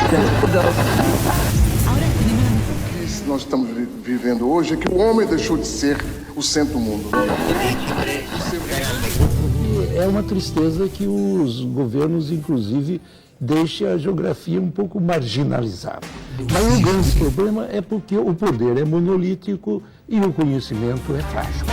O que nós estamos vivendo hoje é que o homem deixou de ser o centro do mundo. É uma tristeza que os governos, inclusive, deixem a geografia um pouco marginalizada. Mas o grande problema é porque o poder é monolítico e o conhecimento é frágil.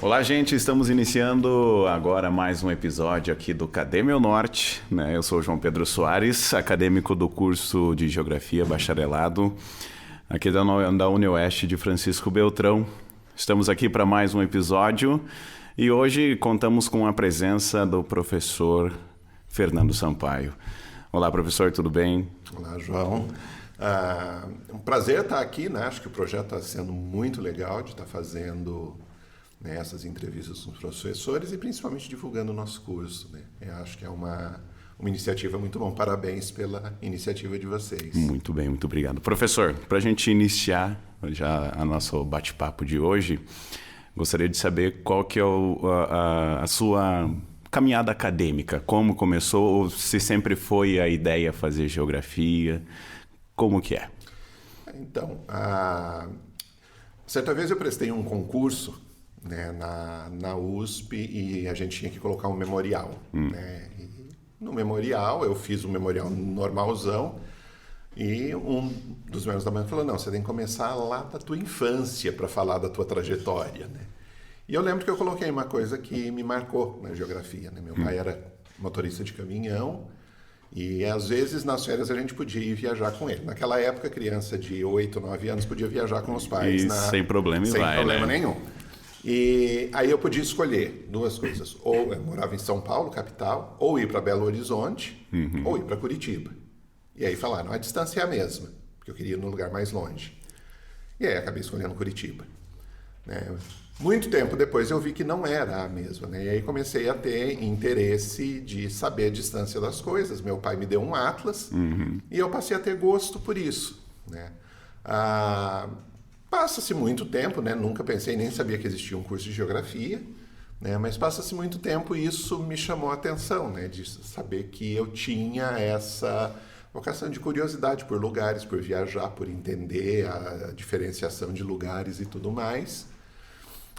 Olá, gente, estamos iniciando agora mais um episódio aqui do Cadê Meu Norte, né? Eu sou o João Pedro Soares, acadêmico do curso de Geografia Bacharelado aqui da UniOeste de Francisco Beltrão. Estamos aqui para mais um episódio e hoje contamos com a presença do professor Fernando Sampaio. Olá, professor, tudo bem? Olá, João. É um prazer estar aqui, né? Acho que o projeto está sendo muito legal de estar fazendo, né, essas entrevistas com os professores e principalmente divulgando o nosso curso, né? Eu acho que é uma iniciativa muito bom. Parabéns pela iniciativa de vocês. Muito bem, muito obrigado. Professor, para a gente iniciar já o nosso bate-papo de hoje, gostaria de saber qual que é a sua caminhada acadêmica, como começou, ou se sempre foi a ideia fazer geografia, como que é? Então, certa vez eu prestei um concurso, né, na USP e a gente tinha que colocar um memorial. Né? E no memorial, eu fiz um memorial normalzão e um dos membros da banca falou, não, você tem que começar lá da tua infância para falar da tua trajetória. Né? E eu lembro que eu coloquei uma coisa que me marcou na geografia. Né? Meu pai era motorista de caminhão e às vezes nas férias a gente podia ir viajar com ele. Naquela época, criança de 8, 9 anos podia viajar com os pais. Sem problema nenhum. E aí eu podia escolher duas coisas. Ou eu morava em São Paulo, capital, ou ir para Belo Horizonte, ou ir para Curitiba. E aí falaram, a distância é a mesma, porque eu queria ir num lugar mais longe. E aí acabei escolhendo Curitiba. Né? Muito tempo depois eu vi que não era a mesma. Né? E aí comecei a ter interesse de saber a distância das coisas. Meu pai me deu um atlas e eu passei a ter gosto por isso. Né? Passa-se muito tempo, né? Nunca pensei, nem sabia que existia um curso de geografia, né? Mas passa-se muito tempo e isso me chamou a atenção, né? De saber que eu tinha essa vocação de curiosidade por lugares, por viajar, por entender a diferenciação de lugares e tudo mais.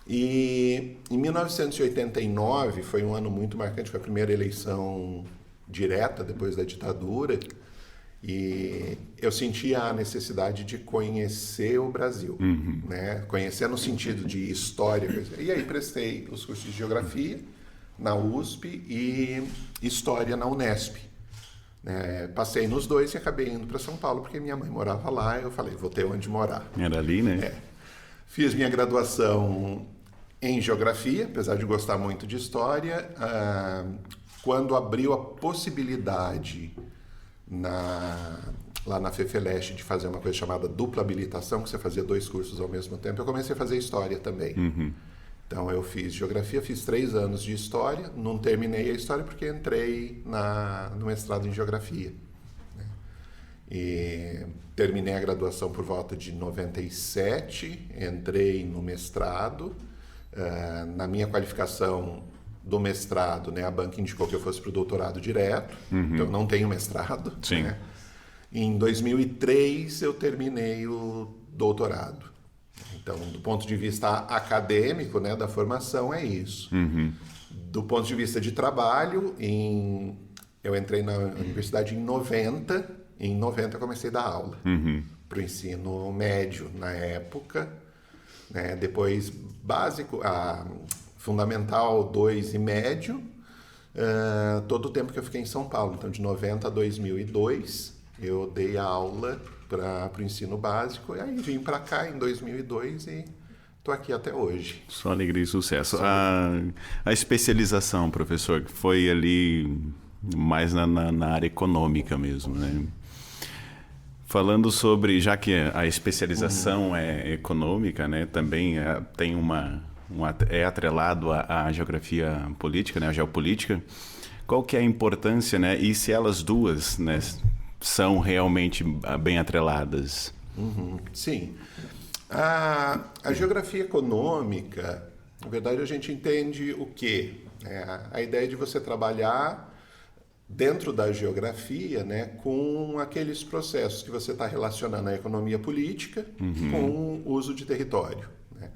E em 1989 foi um ano muito marcante, foi a primeira eleição direta depois da ditadura. E eu sentia a necessidade de conhecer o Brasil, né? Conhecer no sentido de história. E aí prestei os cursos de geografia na USP e história na Unesp. Né? Passei nos dois e acabei indo para São Paulo porque minha mãe morava lá e eu falei, vou ter onde morar. Era ali, né? Fiz minha graduação em geografia, apesar de gostar muito de história. Quando abriu a possibilidade lá na FEFELESH de fazer uma coisa chamada dupla habilitação, que você fazia 2 cursos ao mesmo tempo, eu comecei a fazer história também. Então eu fiz geografia, fiz 3 anos de história, não terminei a história porque entrei no mestrado em geografia. Né? E terminei a graduação por volta de 97, entrei no mestrado, na minha qualificação do mestrado, né, a banca indicou que eu fosse para o doutorado direto, então eu não tenho mestrado. Sim. Né? Em 2003 eu terminei o doutorado. Então, do ponto de vista acadêmico, né, da formação, é isso. Do ponto de vista de trabalho, eu entrei na universidade em 90, em 90 eu comecei a dar aula para o ensino médio na época, né, depois básico, fundamental 2 e médio, todo o tempo que eu fiquei em São Paulo. Então, de 90 a 2002, eu dei aula para o ensino básico, e aí vim para cá em 2002 e estou aqui até hoje. Só alegria e sucesso. A especialização, professor, que foi ali mais na área econômica mesmo, né? Falando sobre, já que a especialização é econômica, né, também tem é atrelado à geografia política, né, à geopolítica. Qual que é a importância, né, e se elas duas, né, são realmente bem atreladas? Sim. A geografia econômica, na verdade, a gente entende o quê? A ideia de você trabalhar dentro da geografia, né, com aqueles processos que você está relacionando a economia política com o uso de território, né?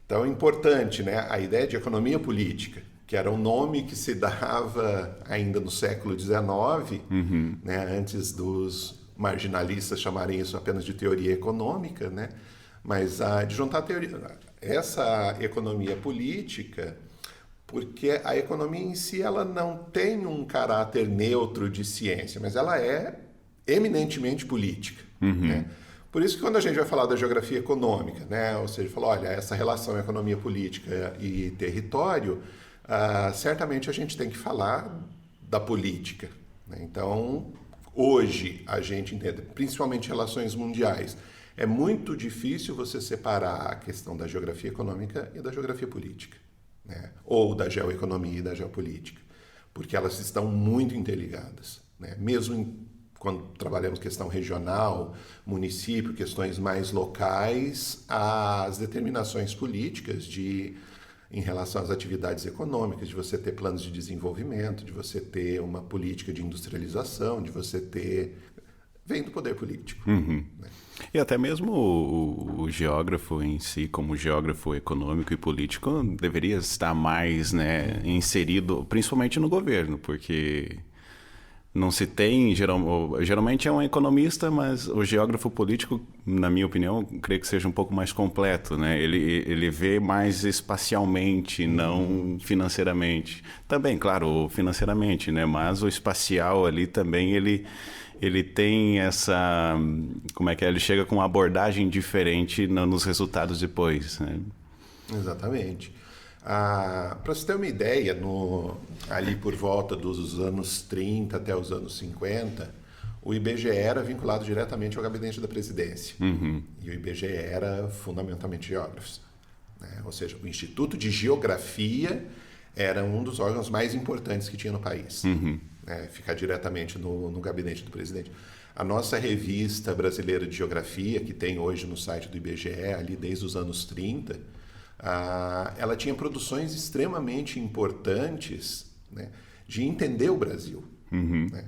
Então é importante, né, a ideia de economia política, que era um nome que se dava ainda no século XIX, né, antes dos marginalistas chamarem isso apenas de teoria econômica, né, mas de juntar essa economia política, porque a economia em si ela não tem um caráter neutro de ciência, mas ela é eminentemente política, né? Por isso que quando a gente vai falar da geografia econômica, né, ou seja, fala, olha, essa relação economia política e território, certamente a gente tem que falar da política, né? Então, hoje a gente entende, principalmente relações mundiais, é muito difícil você separar a questão da geografia econômica e da geografia política, né? Ou da geoeconomia e da geopolítica, porque elas estão muito interligadas, né? Mesmo quando trabalhamos questão regional, município, questões mais locais, as determinações políticas em relação às atividades econômicas, de você ter planos de desenvolvimento, de você ter uma política de industrialização, de você ter... vem do poder político. Né? E até mesmo o geógrafo em si, como geógrafo econômico e político, deveria estar mais, né, inserido, principalmente no governo, porque não se tem, geralmente é um economista, mas o geógrafo político, na minha opinião, creio que seja um pouco mais completo, né? Ele vê mais espacialmente, não financeiramente. Também, claro, financeiramente, né? Mas o espacial ali também, ele tem essa... Como é que é? Ele chega com uma abordagem diferente nos resultados depois, né? Exatamente. Para você ter uma ideia, ali por volta dos anos 30 até os anos 50, o IBGE era vinculado diretamente ao gabinete da presidência. E o IBGE era fundamentalmente geógrafos, né? Ou seja, o Instituto de Geografia era um dos órgãos mais importantes que tinha no país. Ficar diretamente no gabinete do presidente. A nossa revista brasileira de geografia, que tem hoje no site do IBGE, ali desde os anos 30, ela tinha produções extremamente importantes, né, de entender o Brasil. Né?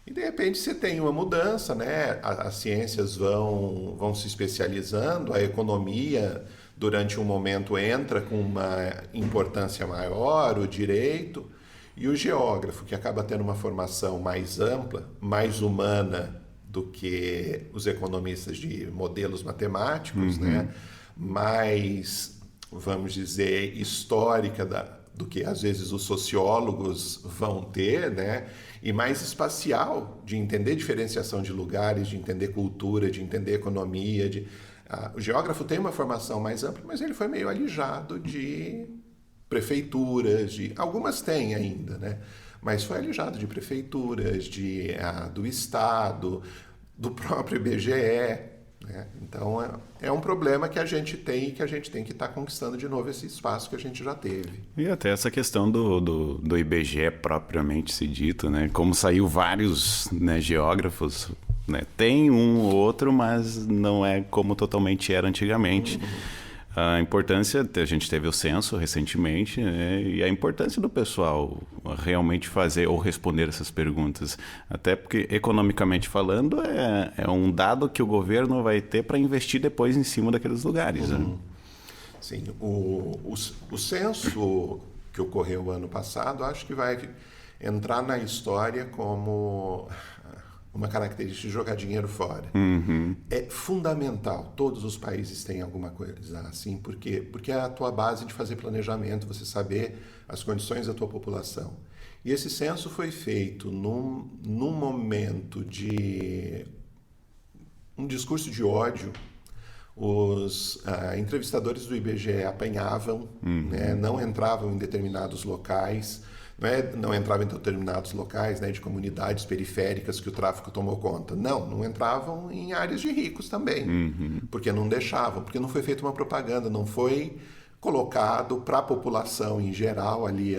E de repente você tem uma mudança, né? As ciências vão se especializando, a economia durante um momento entra com uma importância maior, o direito, e o geógrafo, que acaba tendo uma formação mais ampla, mais humana do que os economistas de modelos matemáticos, né? Mais, vamos dizer, histórica do que às vezes os sociólogos vão ter, né? E mais espacial, de entender diferenciação de lugares, de entender cultura, de entender economia. O geógrafo tem uma formação mais ampla, mas ele foi meio alijado de prefeituras, algumas têm ainda, né? Mas foi alijado de prefeituras, do Estado, do próprio IBGE, né? Então é um problema que a gente tem e que a gente tem que estar conquistando de novo esse espaço que a gente já teve. E até essa questão do IBGE propriamente se dito, né? Como saiu vários, né, geógrafos, né? Tem um ou outro, mas não é como totalmente era antigamente. A importância, a gente teve o censo recentemente, né? E a importância do pessoal realmente fazer ou responder essas perguntas. Até porque, economicamente falando, é um dado que o governo vai ter para investir depois em cima daqueles lugares. Né? Sim, o censo que ocorreu ano passado, acho que vai entrar na história como uma característica de jogar dinheiro fora. É fundamental, todos os países têm alguma coisa assim, porque é a tua base de fazer planejamento, você saber as condições da tua população. E esse censo foi feito num momento de um discurso de ódio. Os entrevistadores do IBGE apanhavam, né, não entravam em determinados locais, não entravam em determinados locais, né, de comunidades periféricas que o tráfico tomou conta. Não entravam em áreas de ricos também, porque não deixavam, porque não foi feita uma propaganda, não foi colocado para a população em geral ali,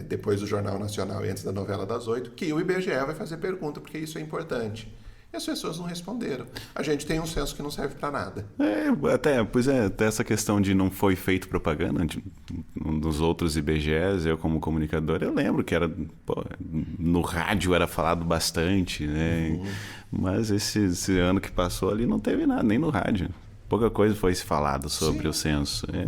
depois do Jornal Nacional e antes da novela das 8, que o IBGE vai fazer pergunta, porque isso é importante. E as pessoas não responderam. A gente tem um censo que não serve para nada. Até essa questão de não foi feito propaganda um dos outros IBGEs, eu como comunicador, eu lembro que era, no rádio era falado bastante, né? Mas esse ano que passou ali não teve nada, nem no rádio. Pouca coisa foi se falado sobre o censo. É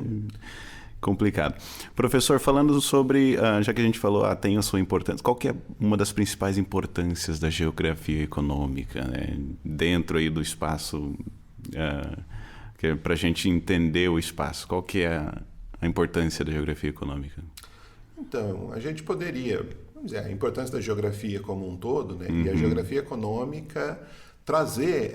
complicado. Professor, falando sobre, já que a gente falou, tem a sua importância, qual que é uma das principais importâncias da geografia econômica, né? Dentro aí do espaço, para a gente entender o espaço, qual que é a importância da geografia econômica? Então, a gente poderia, vamos dizer, a importância da geografia como um todo, né? E a geografia econômica trazer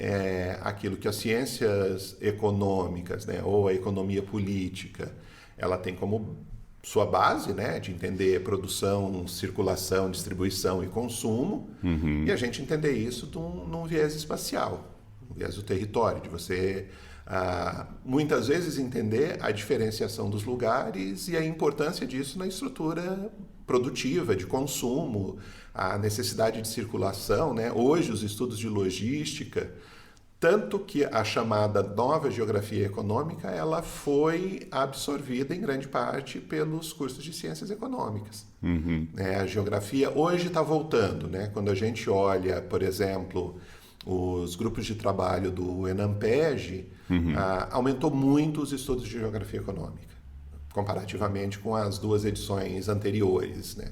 aquilo que as ciências econômicas, né, ou a economia política, ela tem como sua base, né, de entender produção, circulação, distribuição e consumo, e a gente entender isso num viés espacial, no viés do território, de você muitas vezes entender a diferenciação dos lugares e a importância disso na estrutura produtiva, de consumo, a necessidade de circulação, né? Hoje os estudos de logística, tanto que a chamada nova geografia econômica, ela foi absorvida em grande parte pelos cursos de ciências econômicas. A geografia hoje está voltando, né? Quando a gente olha, por exemplo, os grupos de trabalho do ENAMPEG, aumentou muito os estudos de geografia econômica, comparativamente com as 2 edições anteriores, né?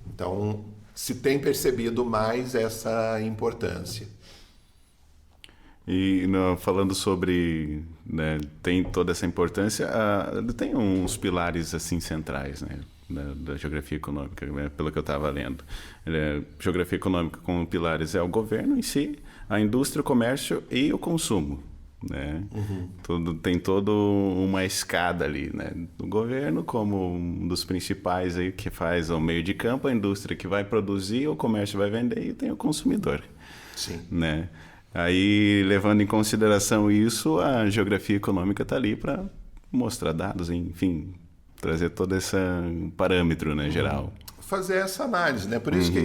Então, se tem percebido mais essa importância. E falando sobre, né, tem toda essa importância, tem uns pilares assim centrais, né, da geografia econômica, né, pelo que eu estava lendo. Geografia econômica como pilares é o governo em si, a indústria, o comércio e o consumo, né? Tem toda uma escada ali, né? O governo como um dos principais aí que faz o meio de campo, a indústria que vai produzir, o comércio vai vender e tem o consumidor. Sim. Né? Aí, levando em consideração isso, a geografia econômica está ali para mostrar dados, enfim, trazer todo esse parâmetro, né, geral. Fazer essa análise, né? Por isso que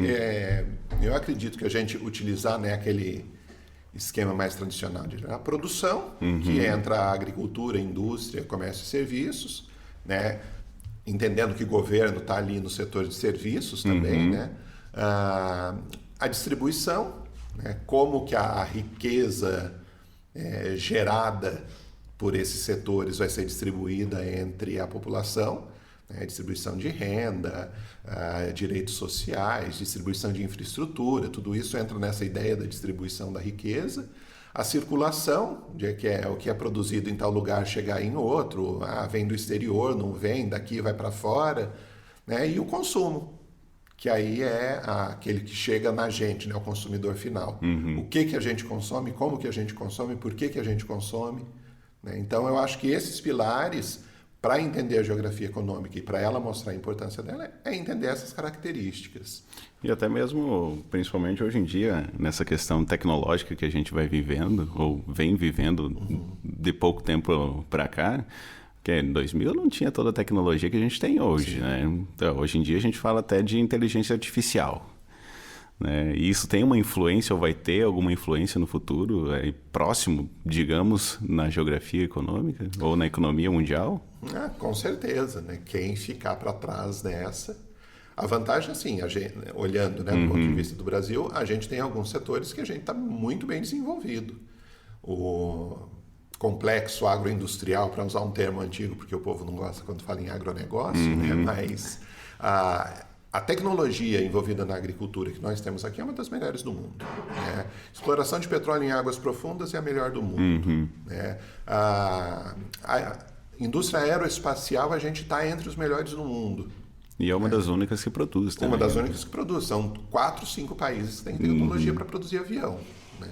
eu acredito que a gente utilizar, né, aquele esquema mais tradicional de a produção, que entra a agricultura, a indústria, comércio e serviços, né? Entendendo que o governo está ali no setor de serviços também, né? A distribuição, né? Como que a riqueza gerada por esses setores vai ser distribuída entre a população, né? Distribuição de renda, direitos sociais, distribuição de infraestrutura, tudo isso entra nessa ideia da distribuição da riqueza. A circulação, que é o que é produzido em tal lugar chegar em outro, vem do exterior, não vem, daqui vai para fora, né? E o consumo, que aí é aquele que chega na gente, né? O consumidor final. O que a gente consome, como que a gente consome, por que a gente consome, né? Então eu acho que esses pilares, para entender a geografia econômica e para ela mostrar a importância dela, é entender essas características. E até mesmo, principalmente hoje em dia, nessa questão tecnológica que a gente vai vivendo, ou vem vivendo de pouco tempo para cá, que em 2000 não tinha toda a tecnologia que a gente tem hoje, né? Então, hoje em dia a gente fala até de inteligência artificial, né? E isso tem uma influência, ou vai ter alguma influência no futuro, próximo, digamos, na geografia econômica, ou na economia mundial? Com certeza, né? Quem ficar para trás dessa... A vantagem, assim, olhando, né, do ponto de vista do Brasil, a gente tem alguns setores que a gente está muito bem desenvolvido. O complexo agroindustrial, para usar um termo antigo, porque o povo não gosta quando fala em agronegócio, né? Mas a tecnologia envolvida na agricultura que nós temos aqui é uma das melhores do mundo, né? Exploração de petróleo em águas profundas é a melhor do mundo, né? A indústria aeroespacial, a gente está entre os melhores do mundo, E é uma das únicas que produz também. Uma das únicas que produz. São 4, 5 países que têm tecnologia para produzir avião, né?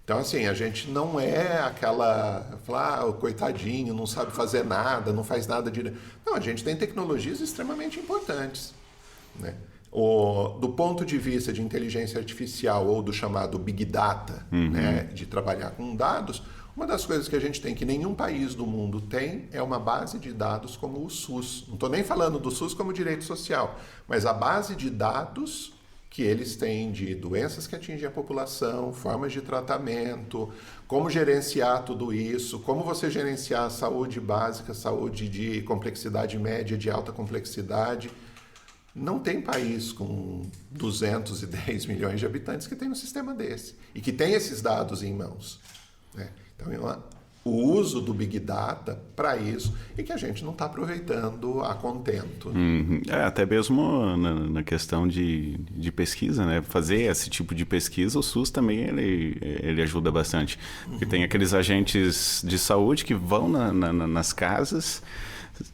Então, assim, a gente não é aquela... Falar, coitadinho, não sabe fazer nada, não faz nada direito. Não, a gente tem tecnologias extremamente importantes, né? Do ponto de vista de inteligência artificial ou do chamado Big Data, né, de trabalhar com dados, uma das coisas que a gente tem que nenhum país do mundo tem é uma base de dados como o SUS. Não estou nem falando do SUS como direito social, mas a base de dados que eles têm de doenças que atingem a população, formas de tratamento, como gerenciar tudo isso, como você gerenciar a saúde básica, saúde de complexidade média, de alta complexidade. Não tem país com 210 milhões de habitantes que tem um sistema desse e que tem esses dados em mãos, né? Então, o uso do Big Data para isso e que a gente não está aproveitando a contento. Até mesmo na questão de pesquisa, né? Fazer esse tipo de pesquisa, o SUS também ele ajuda bastante. Porque tem aqueles agentes de saúde que vão nas casas,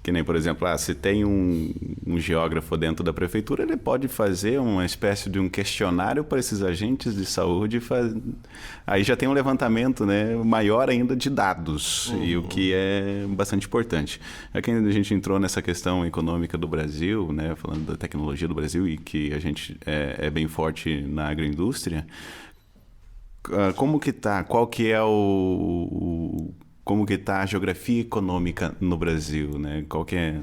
que nem, por exemplo, se tem um geógrafo dentro da prefeitura, ele pode fazer uma espécie de um questionário para esses agentes de saúde. Aí já tem um levantamento, né, maior ainda de dados, e o que é bastante importante. Aqui a gente entrou nessa questão econômica do Brasil, né, falando da tecnologia do Brasil, e que a gente é bem forte na agroindústria. Como que tá? Qual que é como que está a geografia econômica no Brasil, né? Qual que é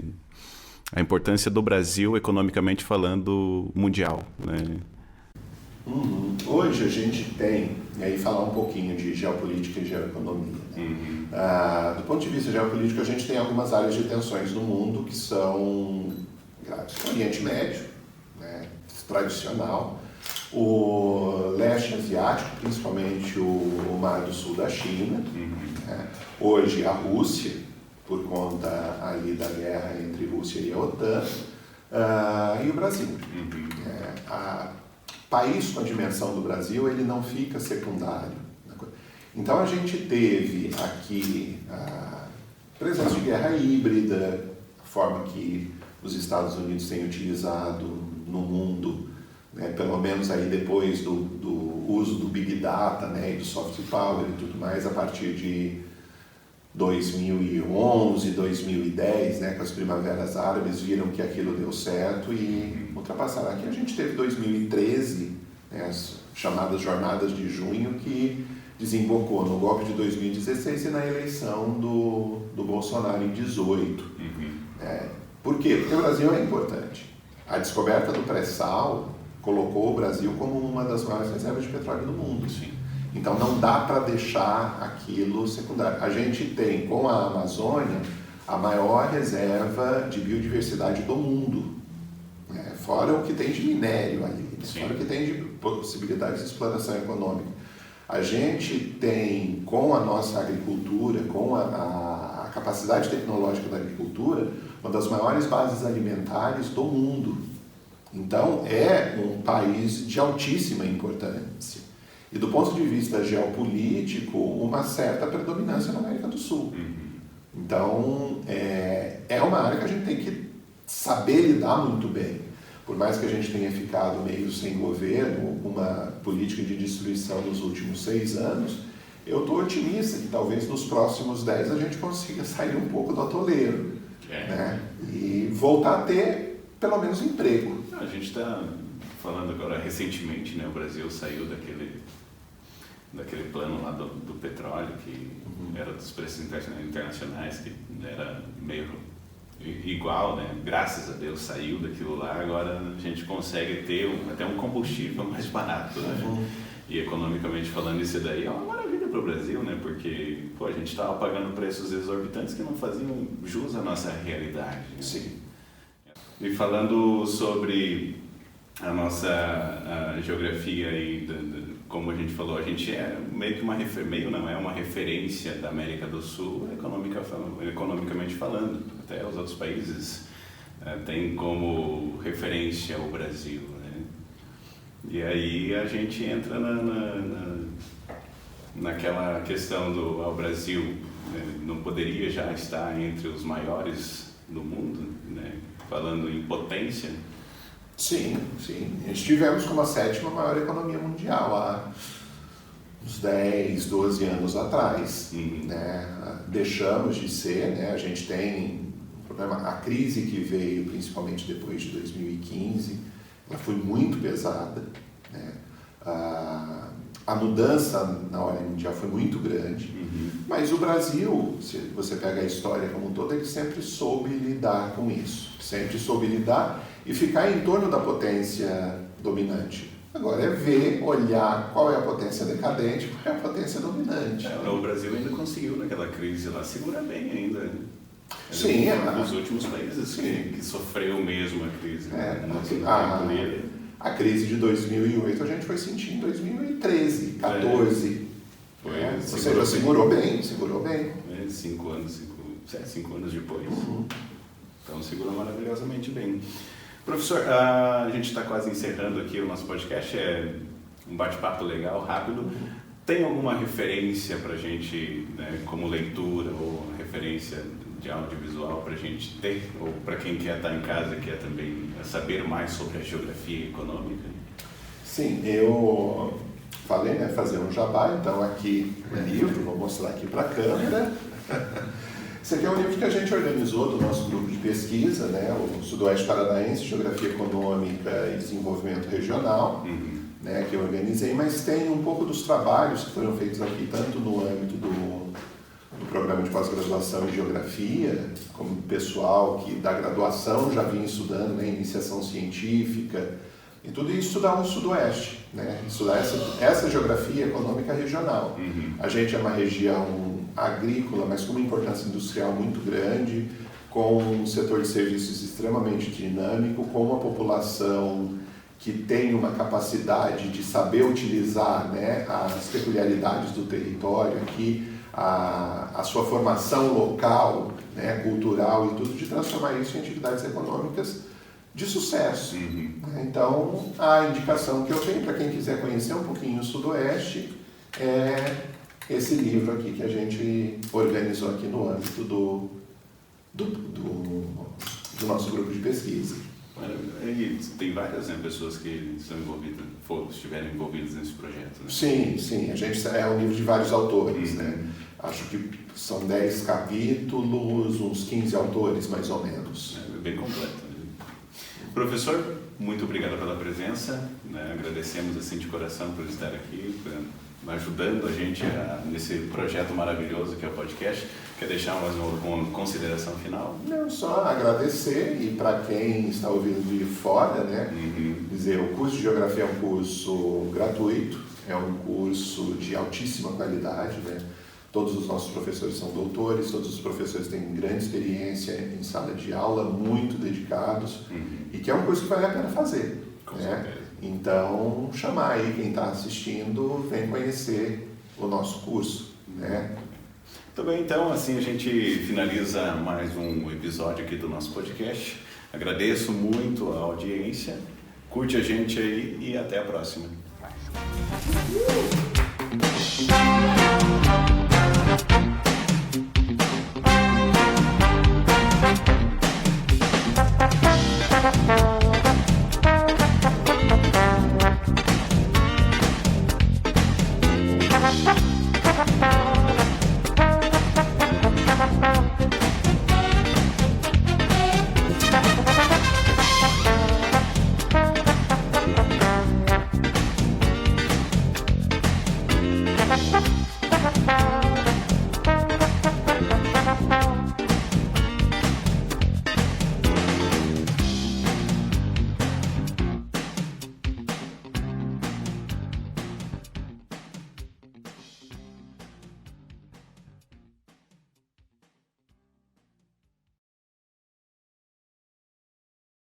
a importância do Brasil, economicamente falando, mundial, né? Hoje a gente tem, e aí falar um pouquinho de geopolítica e geoeconomia, né? Do ponto de vista geopolítico, a gente tem algumas áreas de tensões no mundo que são graves. O Oriente Médio, né, tradicional, o leste asiático, principalmente o Mar do Sul da China, né? Hoje a Rússia, por conta ali da guerra entre Rússia e a OTAN, e o Brasil. País com a dimensão do Brasil, ele não fica secundário. Então a gente teve aqui a presença de guerra híbrida, a forma que os Estados Unidos têm utilizado no mundo, né, pelo menos aí depois do uso do Big Data, né, e do Soft Power e tudo mais, a partir de 2011, 2010, né, com as primaveras árabes, viram que aquilo deu certo e ultrapassaram. Aqui a gente teve 2013, né, as chamadas jornadas de junho, que desembocou no golpe de 2016 e na eleição do Bolsonaro em 2018. Por quê? Porque o Brasil é importante. A descoberta do pré-sal colocou o Brasil como uma das maiores reservas de petróleo do mundo. Sim. Então não dá para deixar aquilo secundário. A gente tem, com a Amazônia, a maior reserva de biodiversidade do mundo, né? Fora o que tem de minério ali, fora o que tem de possibilidades de exploração econômica. A gente tem, com a nossa agricultura, com a capacidade tecnológica da agricultura, uma das maiores bases alimentares do mundo. Então é um país de altíssima importância. E do ponto de vista geopolítico, uma certa predominância na América do Sul. Então, é uma área que a gente tem que saber lidar muito bem. Por mais que a gente tenha ficado meio sem governo, uma política de destruição nos últimos 6 anos, eu estou otimista que talvez nos próximos 10 a gente consiga sair um pouco do atoleiro, né? E voltar a ter, pelo menos, emprego. A gente está falando agora recentemente, né? O Brasil saiu daquele plano lá do petróleo, que era dos preços internacionais, que era meio igual, né? Graças a Deus saiu daquilo lá, agora a gente consegue ter até um combustível mais barato, né? E economicamente falando, isso daí é uma maravilha para o Brasil, né? Porque a gente estava pagando preços exorbitantes que não faziam jus à nossa realidade, né? Sim. E falando sobre a nossa geografia e como a gente falou, a gente é meio que uma referência da América do Sul, economicamente falando. Até os outros países têm como referência o Brasil, né? E aí a gente entra naquela questão do Brasil, né, não poderia já estar entre os maiores do mundo, né? falando em potência. Sim. Estivemos como a 7ª maior economia mundial há uns 10, 12 anos atrás. Né? Deixamos de ser, né? A gente tem um problema, a crise que veio principalmente depois de 2015, ela foi muito pesada, né? A mudança na ordem mundial foi muito grande, mas o Brasil, se você pega a história como um todo, ele sempre soube lidar com isso, sempre soube lidar e ficar em torno da potência dominante. Agora é ver, olhar qual é a potência decadente, qual é a potência dominante. O Brasil ainda conseguiu, naquela crise lá, segurar bem ainda. Sim, um dos últimos países que sofreu mesmo a crise. A crise de 2008 a gente foi sentir em 2013, 14. Ou seja, segurou bem. 5 anos depois. Então segurou maravilhosamente bem. Professor, a gente está quase encerrando aqui o nosso podcast, é um bate-papo legal, rápido. Tem alguma referência para a gente, né, como leitura ou referência de audiovisual para a gente ter, ou para quem quer estar em casa e quer também saber mais sobre a geografia econômica? Sim, eu falei, né, fazer um jabá, então aqui o livro, vou mostrar aqui para a câmera. Esse aqui é um livro que a gente organizou do nosso grupo de pesquisa, né, o Sudoeste Paranaense, Geografia Econômica e Desenvolvimento Regional, né, que eu organizei, mas tem um pouco dos trabalhos que foram feitos aqui, tanto no âmbito do programa de pós-graduação em Geografia, como pessoal que da graduação já vinha estudando, né, iniciação científica, e tudo isso estudar o Sudoeste, né, estudar essa geografia econômica regional. A gente é uma região agrícola, mas com uma importância industrial muito grande, com um setor de serviços extremamente dinâmico, com uma população que tem uma capacidade de saber utilizar, né, as peculiaridades do território aqui, a sua formação local, né, cultural e tudo, de transformar isso em atividades econômicas de sucesso. Então, a indicação que eu tenho para quem quiser conhecer um pouquinho o Sudoeste é esse livro aqui que a gente organizou aqui no âmbito do nosso grupo de pesquisa. E tem várias, né, pessoas que estão envolvidas, estiveram envolvidas nesse projeto, né? Sim. A gente é um livro de vários autores, né? Acho que são 10 capítulos, uns 15 autores, mais ou menos. É bem completo. Né? Professor, muito obrigado pela presença, né? Agradecemos assim de coração por estar aqui, ajudando a gente nesse projeto maravilhoso que é o podcast. Quer deixar mais uma consideração final? Não, só agradecer, e para quem está ouvindo de fora, né, dizer, o curso de Geografia é um curso gratuito, é um curso de altíssima qualidade, né? Todos os nossos professores são doutores, todos os professores têm grande experiência em sala de aula, muito dedicados, e que é um curso que vale a pena fazer. Com certeza. Então, chamar aí quem está assistindo, vem conhecer o nosso curso, né? Muito bem, então assim a gente finaliza mais um episódio aqui do nosso podcast. Agradeço muito a audiência, curte a gente aí e até a próxima. We'll be right back.